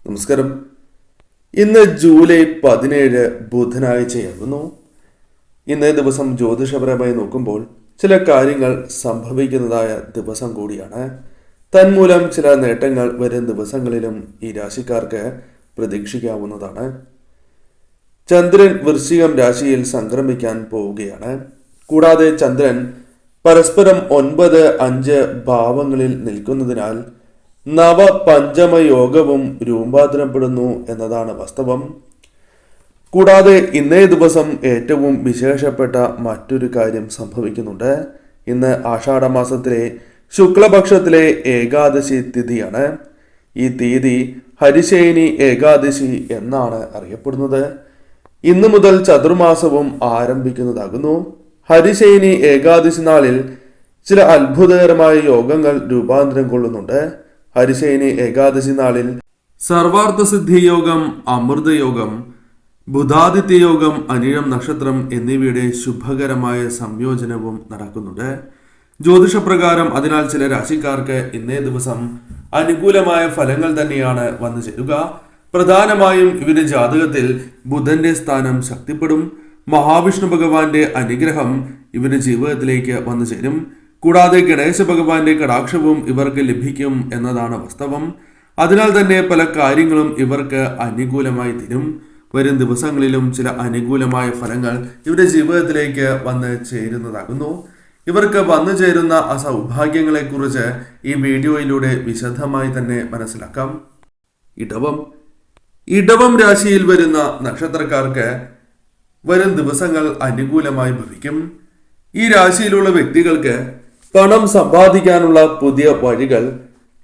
നമസ്കാരം. ഇന്ന് ജൂലൈ 17 ബുധനാഴ്ചയാകുന്നു. ഇന്നേ ദിവസം ജ്യോതിഷപരമായി നോക്കുമ്പോൾ ചില കാര്യങ്ങൾ സംഭവിക്കുന്നതായ ദിവസം കൂടിയാണ്. തന്മൂലം ചില നേട്ടങ്ങൾ വരും ദിവസങ്ങളിലും ഈ രാശിക്കാർക്ക് പ്രതീക്ഷിക്കാവുന്നതാണ്. ചന്ദ്രൻ വൃശ്ചികം രാശിയിൽ സംക്രമിക്കാൻ പോവുകയാണ്. കൂടാതെ ചന്ദ്രൻ പരസ്പരം 9, 5 ഭാവങ്ങളിൽ നിൽക്കുന്നതിനാൽ നവപഞ്ചമയോഗവും രൂപാന്തരപ്പെടുന്നു എന്നതാണ് വാസ്തവം. കൂടാതെ ഇന്നേ ദിവസം ഏറ്റവും വിശേഷപ്പെട്ട മറ്റൊരു കാര്യം സംഭവിക്കുന്നുണ്ട്. ഇന്ന് ആഷാഢമാസത്തിലെ ശുക്ലപക്ഷത്തിലെ ഏകാദശി തിഥിയാണ്. ഈ തീയതി ഹരിശയനി ഏകാദശി എന്നാണ് അറിയപ്പെടുന്നത്. ഇന്നു മുതൽ ചതുർമാസവും ആരംഭിക്കുന്നതാകുന്നു. ഹരിശയനി ഏകാദശി നാളിൽ ചില അത്ഭുതകരമായ യോഗങ്ങൾ രൂപാന്തരം കൊള്ളുന്നുണ്ട്. ഹരിശയനി ഏകാദശി നാളിൽ സർവാർത്ഥസിദ്ധി യോഗം, അമൃതയോഗം, ബുധാദിത്യ യോഗം, അനിഴം നക്ഷത്രം എന്നിവയുടെ ശുഭകരമായ സംയോജനവും നടക്കുന്നുണ്ട്. ജ്യോതിഷപ്രകാരം അതിനാൽ ചില രാശിക്കാർക്ക് ഇന്നേ ദിവസം അനുകൂലമായ ഫലങ്ങൾ തന്നെയാണ് വന്നു ചേരുക. പ്രധാനമായും ഇവരുടെ ജാതകത്തിൽ ബുധന്റെ സ്ഥാനം ശക്തിപ്പെടും. മഹാവിഷ്ണു ഭഗവാന്റെ അനുഗ്രഹം ഇവരുടെ ജീവിതത്തിലേക്ക് വന്നു ചേരും. കൂടാതെ ഗണേശ ഭഗവാന്റെ കടാക്ഷവും ഇവർക്ക് ലഭിക്കും എന്നതാണ് വാസ്തവം. അതിനാൽ തന്നെ പല കാര്യങ്ങളും ഇവർക്ക് അനുകൂലമായി തീരും. വരും ദിവസങ്ങളിലും ചില അനുകൂലമായ ഫലങ്ങൾ ഇവരുടെ ജീവിതത്തിലേക്ക് വന്ന് ചേരുന്നതാകുന്നു. ഇവർക്ക് വന്നു ചേരുന്ന അസൗഭാഗ്യങ്ങളെക്കുറിച്ച് ഈ വീഡിയോയിലൂടെ വിശദമായി തന്നെ മനസ്സിലാക്കാം. ഇടവം രാശിയിൽ വരുന്ന നക്ഷത്രക്കാർക്ക് വരും ദിവസങ്ങൾ അനുകൂലമായി ഭവിക്കും. ഈ രാശിയിലുള്ള വ്യക്തികൾക്ക് പണം സമ്പാദിക്കാനുള്ള പുതിയ വഴികൾ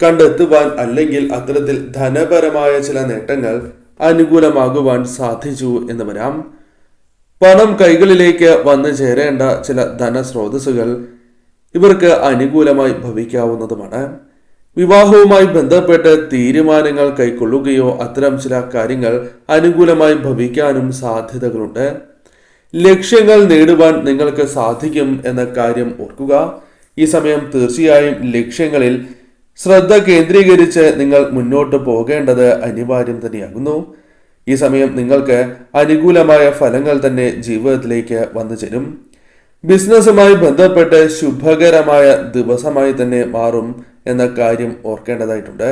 കണ്ടെത്തുവാൻ അല്ലെങ്കിൽ അത്തരത്തിൽ ധനപരമായ ചില നേട്ടങ്ങൾ അനുകൂലമാകുവാൻ സാധിച്ചു എന്ന് വരാം. പണം കൈകളിലേക്ക് വന്നു ചേരേണ്ട ചില ധനസ്രോതസ്സുകൾ ഇവർക്ക് അനുകൂലമായി ഭവിക്കാവുന്നതുമാണ്. വിവാഹവുമായി ബന്ധപ്പെട്ട് തീരുമാനങ്ങൾ കൈക്കൊള്ളുകയോ അത്തരം ചില കാര്യങ്ങൾ അനുകൂലമായി ഭവിക്കാനും സാധ്യതകളുണ്ട്. ലക്ഷ്യങ്ങൾ നേടുവാൻ നിങ്ങൾക്ക് സാധിക്കും എന്ന കാര്യം ഓർക്കുക. ഈ സമയം തീർച്ചയായും ലക്ഷ്യങ്ങളിൽ ശ്രദ്ധ കേന്ദ്രീകരിച്ച് നിങ്ങൾ മുന്നോട്ട് പോകേണ്ടത് അനിവാര്യം തന്നെയാകുന്നു. ഈ സമയം നിങ്ങൾക്ക് അനുകൂലമായ ഫലങ്ങൾ തന്നെ ജീവിതത്തിലേക്ക് വന്നു ചേരും. ബിസിനസ്സുമായി ബന്ധപ്പെട്ട് ശുഭകരമായ ദിവസമായി തന്നെ മാറും എന്ന കാര്യം ഓർക്കേണ്ടതായിട്ടുണ്ട്.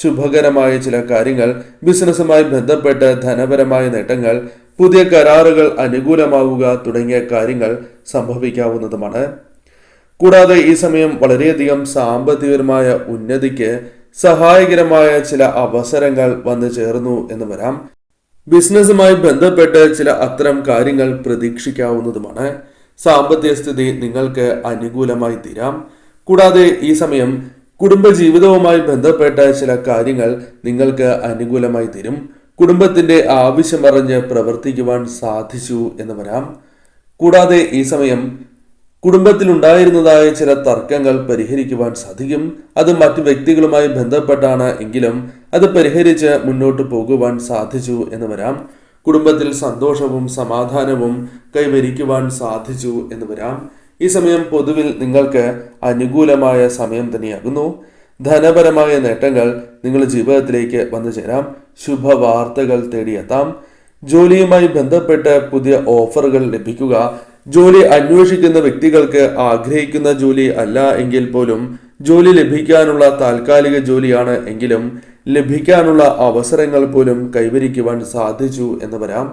ശുഭകരമായ ചില കാര്യങ്ങൾ, ബിസിനസ്സുമായി ബന്ധപ്പെട്ട് ധനപരമായ നേട്ടങ്ങൾ, പുതിയ കരാറുകൾ അനുകൂലമാവുക തുടങ്ങിയ കാര്യങ്ങൾ സംഭവിക്കാവുന്നതുമാണ്. കൂടാതെ ഈ സമയം വളരെയധികം സാമ്പത്തികപരമായ ഉന്നതിക്ക് സഹായകരമായ ചില അവസരങ്ങൾ വന്നു ചേർന്നു എന്ന് വരാം. ബിസിനസ്സുമായി ബന്ധപ്പെട്ട് ചില അത്തരം കാര്യങ്ങൾ പ്രതീക്ഷിക്കാവുന്നതുമാണ്. സാമ്പത്തിക സ്ഥിതി നിങ്ങൾക്ക് അനുകൂലമായി തീരാം. കൂടാതെ ഈ സമയം കുടുംബജീവിതവുമായി ബന്ധപ്പെട്ട ചില കാര്യങ്ങൾ നിങ്ങൾക്ക് അനുകൂലമായി തീരും. കുടുംബത്തിന്റെ ആവശ്യമറിഞ്ഞ് പ്രവർത്തിക്കുവാൻ സാധിച്ചു എന്ന് വരാം. കൂടാതെ ഈ സമയം കുടുംബത്തിലുണ്ടായിരുന്നതായ ചില തർക്കങ്ങൾ പരിഹരിക്കുവാൻ സാധിക്കും. അത് മറ്റു വ്യക്തികളുമായി ബന്ധപ്പെട്ടാണ് എങ്കിലും അത് പരിഹരിച്ച് മുന്നോട്ട് പോകുവാൻ സാധിച്ചു എന്ന് വരാം. കുടുംബത്തിൽ സന്തോഷവും സമാധാനവും കൈവരിക്കുവാൻ സാധിച്ചു എന്ന് വരാം. ഈ സമയം പൊതുവിൽ നിങ്ങൾക്ക് അനുകൂലമായ സമയം തന്നെയാകുന്നു. ധനപരമായ നേട്ടങ്ങൾ നിങ്ങളുടെ ജീവിതത്തിലേക്ക് വന്നു ചേരാം. ശുഭവാർത്തകൾ തേടിയെത്താം. ജോലിയുമായി ബന്ധപ്പെട്ട് പുതിയ ഓഫറുകൾ ലഭിക്കുക. ജോലി അന്വേഷിക്കുന്ന വ്യക്തികൾക്ക് ആഗ്രഹിക്കുന്ന ജോലി അല്ല എങ്കിൽ പോലും ജോലി ലഭിക്കാനുള്ള താൽക്കാലിക ജോലിയാണ് എങ്കിലും ലഭിക്കാനുള്ള അവസരങ്ങൾ പോലും കൈവരിക്കുവാൻ സാധിച്ചു എന്ന് വരാം.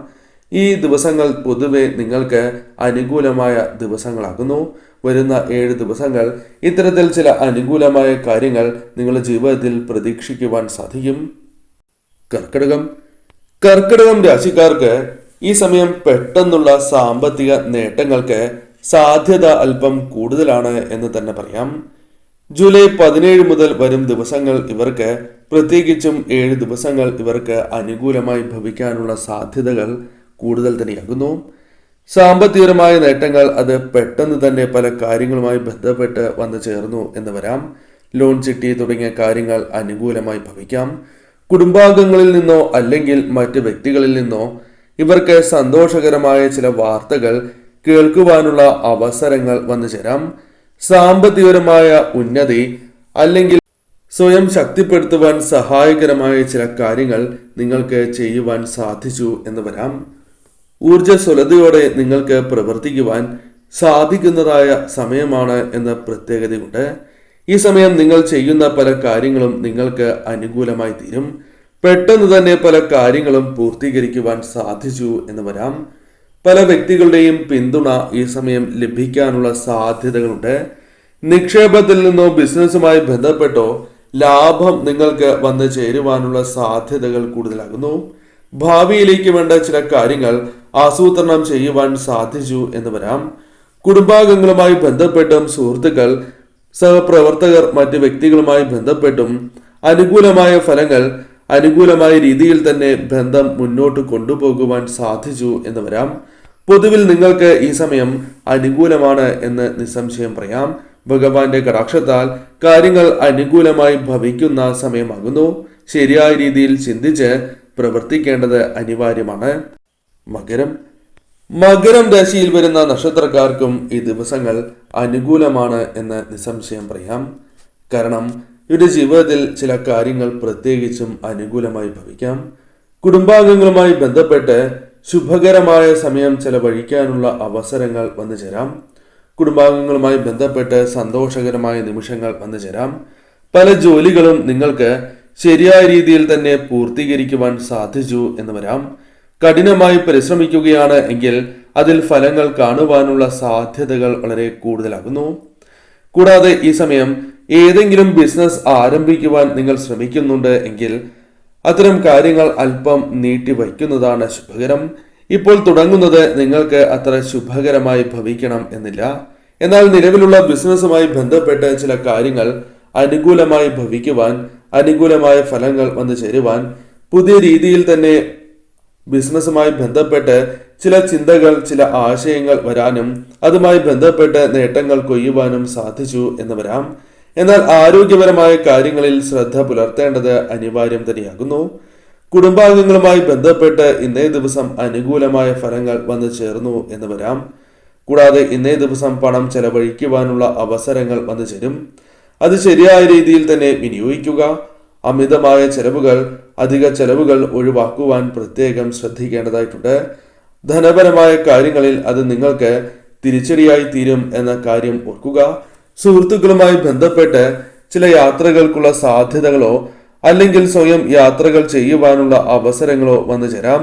ഈ ദിവസങ്ങൾ പൊതുവെ നിങ്ങൾക്ക് അനുകൂലമായ ദിവസങ്ങളാകുന്നു. വരുന്ന 7 ദിവസങ്ങൾ ഇത്തരത്തിൽ ചില അനുകൂലമായ കാര്യങ്ങൾ നിങ്ങളുടെ ജീവിതത്തിൽ പ്രതീക്ഷിക്കുവാൻ സാധിക്കും. കർക്കിടകം രാശിക്കാർക്ക് ഈ സമയം പെട്ടെന്നുള്ള സാമ്പത്തിക നേട്ടങ്ങൾക്ക് സാധ്യത അല്പം കൂടുതലാണ് എന്ന് തന്നെ പറയാം. ജൂലൈ 17 മുതൽ വരും ദിവസങ്ങൾ ഇവർക്ക്, പ്രത്യേകിച്ചും 7 ദിവസങ്ങൾ ഇവർക്ക് അനുകൂലമായി ഭവിക്കാനുള്ള സാധ്യതകൾ കൂടുതൽ തന്നെയാകുന്നു. സാമ്പത്തികപരമായ നേട്ടങ്ങൾ അത് പെട്ടെന്ന് തന്നെ പല കാര്യങ്ങളുമായി ബന്ധപ്പെട്ട് വന്നു ചേർന്നു എന്ന് വരാം. ലോൺ ചിട്ടി തുടങ്ങിയ കാര്യങ്ങൾ അനുകൂലമായി ഭവിക്കാം. കുടുംബാംഗങ്ങളിൽ നിന്നോ അല്ലെങ്കിൽ മറ്റ് വ്യക്തികളിൽ നിന്നോ ഇവർക്ക് സന്തോഷകരമായ ചില വാർത്തകൾ കേൾക്കുവാനുള്ള അവസരങ്ങൾ വന്നു ചേരാം. സാമ്പത്തികപരമായ ഉന്നതി അല്ലെങ്കിൽ സ്വയം ശക്തിപ്പെടുത്തുവാൻ സഹായകരമായ ചില കാര്യങ്ങൾ നിങ്ങൾക്ക് ചെയ്യുവാൻ സാധിച്ചു എന്ന് വരാം. ഊർജ്ജസ്വലതയോടെ നിങ്ങൾക്ക് പ്രവർത്തിക്കുവാൻ സാധിക്കുന്നതായ സമയമാണ് എന്ന പ്രത്യേകതയുണ്ട്. ഈ സമയം നിങ്ങൾ ചെയ്യുന്ന പല കാര്യങ്ങളും നിങ്ങൾക്ക് അനുകൂലമായി തീരും. പെട്ടെന്ന് തന്നെ പല കാര്യങ്ങളും പൂർത്തീകരിക്കുവാൻ സാധിച്ചു എന്ന് വരാം. പല വ്യക്തികളുടെയും പിന്തുണ ഈ സമയം ലഭിക്കാനുള്ള സാധ്യതകളുണ്ട്. നിക്ഷേപത്തിൽ നിന്നോ ബിസിനസ്സുമായി ബന്ധപ്പെട്ടോ ലാഭം നിങ്ങൾക്ക് വന്നു ചേരുവാനുള്ള സാധ്യതകൾ കൂടുതലാകുന്നു. ഭാവിയിലേക്ക് വേണ്ട ചില കാര്യങ്ങൾ ആസൂത്രണം ചെയ്യുവാൻ സാധിച്ചു എന്ന് വരാം. കുടുംബാംഗങ്ങളുമായി ബന്ധപ്പെട്ടും സുഹൃത്തുക്കൾ, സഹപ്രവർത്തകർ, മറ്റ് വ്യക്തികളുമായി ബന്ധപ്പെട്ടും അനുകൂലമായ ഫലങ്ങൾ, അനുകൂലമായ രീതിയിൽ തന്നെ ബന്ധം മുന്നോട്ട് കൊണ്ടുപോകുവാൻ സാധിച്ചു എന്ന് വരാം. പൊതുവിൽ നിങ്ങൾക്ക് ഈ സമയം അനുകൂലമാണ് എന്ന് നിസ്സംശയം പറയാം. ഭഗവാന്റെ കടാക്ഷത്താൽ കാര്യങ്ങൾ അനുകൂലമായി ഭവിക്കുന്ന സമയമാകുന്നു. ശരിയായ രീതിയിൽ ചിന്തിച്ച് പ്രവർത്തിക്കേണ്ടത് അനിവാര്യമാണ്. മകരം രാശിയിൽ വരുന്ന നക്ഷത്രക്കാർക്കും ഈ ദിവസങ്ങൾ അനുകൂലമാണ് എന്ന് നിസ്സംശയം പറയാം. കാരണം ഇവരുടെ ജീവിതത്തിൽ ചില കാര്യങ്ങൾ പ്രത്യേകിച്ചും അനുകൂലമായി ഭവിക്കാം. കുടുംബാംഗങ്ങളുമായി ബന്ധപ്പെട്ട് ശുഭകരമായ സമയം ചെലവഴിക്കാനുള്ള അവസരങ്ങൾ വന്നു ചേരാം. കുടുംബാംഗങ്ങളുമായി ബന്ധപ്പെട്ട് സന്തോഷകരമായ നിമിഷങ്ങൾ വന്നു ചേരാം. പല ജോലികളും നിങ്ങൾക്ക് ശരിയായ രീതിയിൽ തന്നെ പൂർത്തീകരിക്കുവാൻ സാധിച്ചു എന്ന് വരാം. കഠിനമായി പരിശ്രമിക്കുകയാണ് എങ്കിൽ അതിൽ ഫലങ്ങൾ കാണുവാനുള്ള സാധ്യതകൾ വളരെ കൂടുതലാകുന്നു. കൂടാതെ ഈ സമയം ഏതെങ്കിലും ബിസിനസ് ആരംഭിക്കുവാൻ നിങ്ങൾ ശ്രമിക്കുന്നുണ്ട് എങ്കിൽ അത്തരം കാര്യങ്ങൾ അല്പം നീട്ടി വയ്ക്കുന്നതാണ് ശുഭകരം. ഇപ്പോൾ തുടങ്ങുന്നത് നിങ്ങൾക്ക് അത്ര ശുഭകരമായി ഭവിക്കണം എന്നില്ല. എന്നാൽ നിലവിലുള്ള ബിസിനസ്സുമായി ബന്ധപ്പെട്ട് ചില കാര്യങ്ങൾ അനുകൂലമായി ഭവിക്കുവാൻ, അനുകൂലമായ ഫലങ്ങൾ വന്നു ചേരുവാൻ, പുതിയ രീതിയിൽ തന്നെ ബിസിനസ്സുമായി ബന്ധപ്പെട്ട് ചില ചിന്തകൾ, ചില ആശയങ്ങൾ വരാനും അതുമായി ബന്ധപ്പെട്ട് നേട്ടങ്ങൾ കൊയ്യുവാനും സാധിച്ചു എന്ന് വരാം. എന്നാൽ ആരോഗ്യപരമായ കാര്യങ്ങളിൽ ശ്രദ്ധ പുലർത്തേണ്ടത് അനിവാര്യം തന്നെയാകുന്നു. കുടുംബാംഗങ്ങളുമായി ബന്ധപ്പെട്ട് ഇന്നേ ദിവസം അനുകൂലമായ ഫലങ്ങൾ വന്നു ചേർന്നു എന്ന് വരാം. കൂടാതെ ഇന്നേ ദിവസം പണം ചെലവഴിക്കുവാനുള്ള അവസരങ്ങൾ വന്നു ചേരും. അത് ശരിയായ രീതിയിൽ തന്നെ വിനിയോഗിക്കുക. അമിതമായ ചെലവുകൾ, അധിക ചെലവുകൾ ഒഴിവാക്കുവാൻ പ്രത്യേകം ശ്രദ്ധിക്കേണ്ടതായിട്ടുണ്ട്. ധനപരമായ കാര്യങ്ങളിൽ അത് നിങ്ങൾക്ക് തിരിച്ചടിയായി തീരും എന്ന കാര്യം ഓർക്കുക. സുഹൃത്തുക്കളുമായി ബന്ധപ്പെട്ട് ചില യാത്രകൾക്കുള്ള സാധ്യതകളോ അല്ലെങ്കിൽ സ്വയം യാത്രകൾ ചെയ്യുവാനുള്ള അവസരങ്ങളോ വന്നു ചേരാം.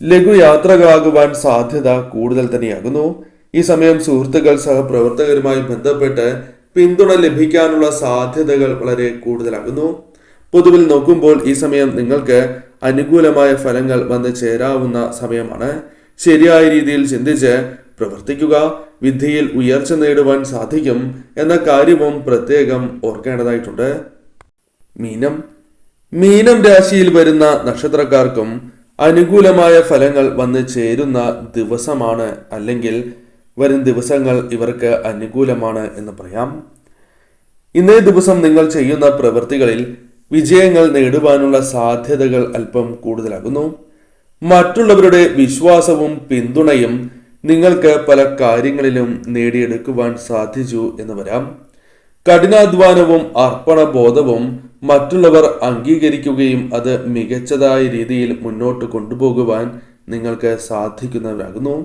ലഘുയാത്രകളാകുവാൻ സാധ്യത കൂടുതൽ തന്നെയാകുന്നു. ഈ സമയം സുഹൃത്തുക്കൾ, സഹപ്രവർത്തകരുമായി ബന്ധപ്പെട്ട് പിന്തുണ ലഭിക്കാനുള്ള സാധ്യതകൾ വളരെ കൂടുതലാകുന്നു. പൊതുവിൽ നോക്കുമ്പോൾ ഈ സമയം നിങ്ങൾക്ക് അനുകൂലമായ ഫലങ്ങൾ വന്നു ചേരാവുന്ന സമയമാണ്. ശരിയായ രീതിയിൽ ചിന്തിച്ച് പ്രവർത്തിക്കുക. വിദ്യയിൽ ഉയർച്ച നേടുവാൻ സാധിക്കും എന്ന കാര്യവും പ്രത്യേകം ഓർക്കേണ്ടതായിട്ടുണ്ട്. മീനം രാശിയിൽ വരുന്ന നക്ഷത്രക്കാർക്കും അനുകൂലമായ ഫലങ്ങൾ വന്നു ചേരുന്ന ദിവസമാണ്, അല്ലെങ്കിൽ വരും ദിവസങ്ങൾ ഇവർക്ക് അനുകൂലമാണ് എന്ന് പറയാം. ഇന്നേ ദിവസം നിങ്ങൾ ചെയ്യുന്ന പ്രവൃത്തികളിൽ വിജയങ്ങൾ നേടുവാനുള്ള സാധ്യതകൾ അല്പം കൂടുതലാകുന്നു. മറ്റുള്ളവരുടെ വിശ്വാസവും പിന്തുണയും നിങ്ങൾക്ക് പല കാര്യങ്ങളിലും നേടിയെടുക്കുവാൻ സാധിച്ചു എന്ന് വരാം. കഠിനാധ്വാനവും അർപ്പണബോധവും മറ്റുള്ളവർ അംഗീകരിക്കുകയും അത് മികച്ചതായ രീതിയിൽ മുന്നോട്ട് കൊണ്ടുപോകുവാൻ നിങ്ങൾക്ക് സാധിക്കുന്നവരാകുന്നു.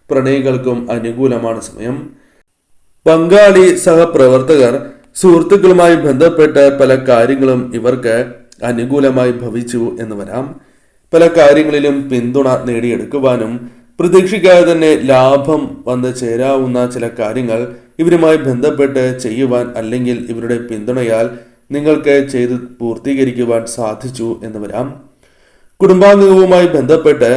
പ്രണയികൾക്കും അനുകൂലമാണ് സമയം. പങ്കാളി, സഹപ്രവർത്തകർ, സുഹൃത്തുക്കളുമായി ബന്ധപ്പെട്ട് പല കാര്യങ്ങളും ഇവർക്ക് അനുകൂലമായി ഭവിച്ചു എന്ന് വരാം. പല കാര്യങ്ങളിലും പിന്തുണ നേടിയെടുക്കുവാനും പ്രതീക്ഷിക്കാതെ തന്നെ ലാഭം വന്ന് ചേരാവുന്ന ചില കാര്യങ്ങൾ ഇവരുമായി ബന്ധപ്പെട്ട് ചെയ്യുവാൻ, അല്ലെങ്കിൽ ഇവരുടെ പിന്തുണയാൽ നിങ്ങൾക്ക് ചെയ്ത് പൂർത്തീകരിക്കുവാൻ സാധിച്ചു എന്ന് വരാം. കുടുംബാംഗങ്ങളുമായി ബന്ധപ്പെട്ട്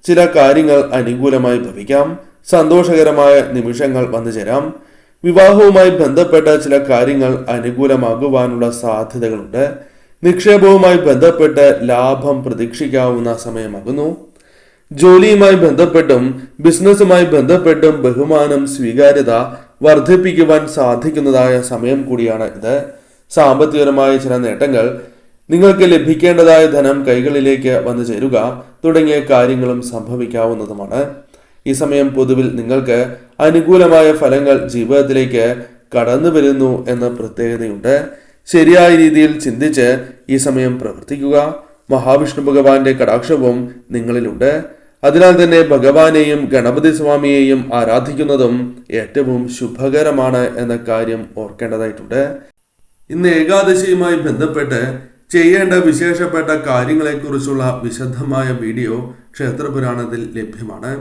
ചില കാര്യങ്ങൾ അനുകൂലമായി ഭവിക്കാം. സന്തോഷകരമായ നിമിഷങ്ങൾ വന്നു ചേരാം. വിവാഹവുമായി ബന്ധപ്പെട്ട ചില കാര്യങ്ങൾ അനുകൂലമാകുവാനുള്ള സാധ്യതകളുണ്ട്. നിക്ഷേപവുമായി ബന്ധപ്പെട്ട് ലാഭം പ്രതീക്ഷിക്കാവുന്ന സമയമാകുന്നു. ജോലിയുമായി ബന്ധപ്പെട്ടും ബിസിനസ്സുമായി ബന്ധപ്പെട്ടും ബഹുമാനം, സ്വീകാര്യത വർദ്ധിപ്പിക്കുവാൻ സാധിക്കുന്നതായ സമയം കൂടിയാണ് ഇത്. സാമ്പത്തികപരമായ ചില നേട്ടങ്ങൾ, നിങ്ങൾക്ക് ലഭിക്കേണ്ടതായ ധനം കൈകളിലേക്ക് വന്നു ചേരുക തുടങ്ങിയ കാര്യങ്ങളും സംഭവിക്കാവുന്നതുമാണ്. ഈ സമയം പൊതുവിൽ നിങ്ങൾക്ക് അനുകൂലമായ ഫലങ്ങൾ ജീവിതത്തിലേക്ക് കടന്നു വരുന്നു എന്ന പ്രത്യേകതയുണ്ട്. ശരിയായ രീതിയിൽ ചിന്തിച്ച് ഈ സമയം പ്രവർത്തിക്കുക. മഹാവിഷ്ണു ഭഗവാന്റെ കടാക്ഷവും നിങ്ങളിലുണ്ട്. അതിനാൽ തന്നെ ഭഗവാനെയും ഗണപതി സ്വാമിയെയും ആരാധിക്കുന്നതും ഏറ്റവും ശുഭകരമാണ് എന്ന കാര്യം ഓർക്കേണ്ടതായിട്ടുണ്ട്. ഇന്ന് ഏകാദശിയുമായി ബന്ധപ്പെട്ട് ചെയ്യേണ്ട വിശേഷപ്പെട്ട കാര്യങ്ങളെക്കുറിച്ചുള്ള വിശദമായ വീഡിയോ ക്ഷേത്രപുരാണത്തിൽ ലഭ്യമാണ്.